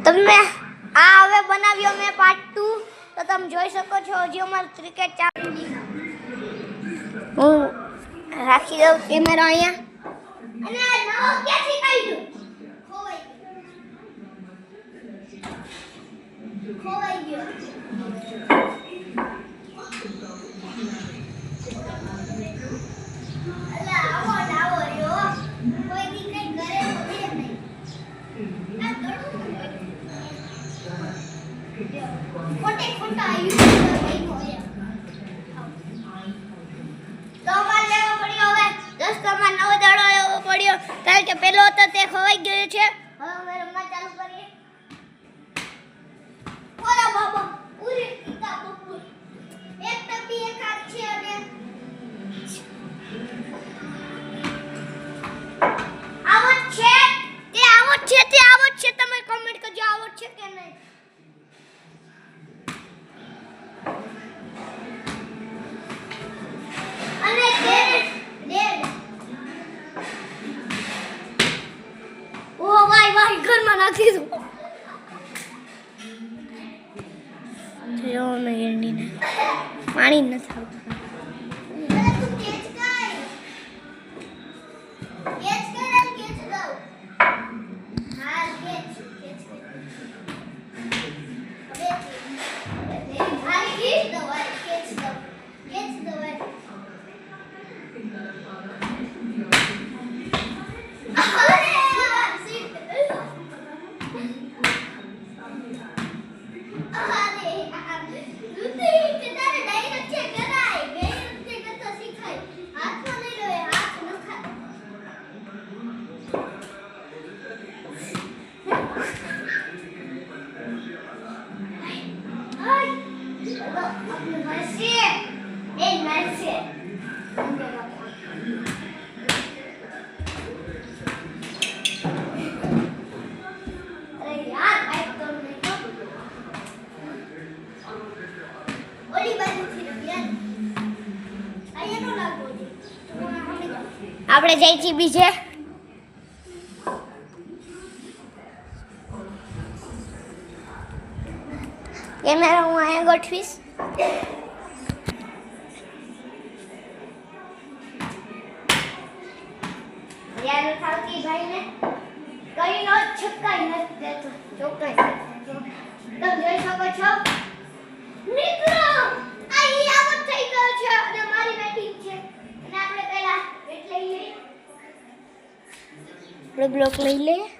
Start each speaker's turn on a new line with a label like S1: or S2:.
S1: તમે આ હવે બનાવ્યો મેં પાર્ટ 2 તો તમે જોઈ શકો છો હજી અમાર ક્રિકેટ ચાલુ હું રાખી દઉં કેમેરા અહીંયા અને આ નવો ક્યાંથી કાઢ્યો ખોવાઈ ગયો અલા આવો રહ્યો કોઈ દી કઈ ઘરે હોતે નહીં આ ખોટે ખોટા આવ્યું હોય તો માર લેવો પડ્યો હવે દોસ્તોમાં નવો દડો લેવો પડ્યો કારણ કે પેલો હતો તે ખોવાઈ ગયો છે હવે અમે રમવા ચાલુ કરીએ ઓલા બાબા ઉરે પિતા બપુ એક ટપી એક હાથ છે અને આવત છે તમે કમેન્ટ કરજો આવત છે કે નહીં અને ડેડ ઓ વાય ઘરમાં નાખી દો જો મે એંડીને પાણી ન થાવ આપણે જઈ છીએ બીજે કેમેરા હું અહીંયા ગોઠવીશ યાર થાવતી ભાઈને કઈ નો છક્કાઈ નથી દેતો ચોક્કસ તમે જોઈ શકો છો મિત્રો આ આવત થઈ ગયો છે અને મારી બેટિંગ છે અને આપણે પહેલા બેટ લઈ લઈએ બ્લોક લઈ લઈએ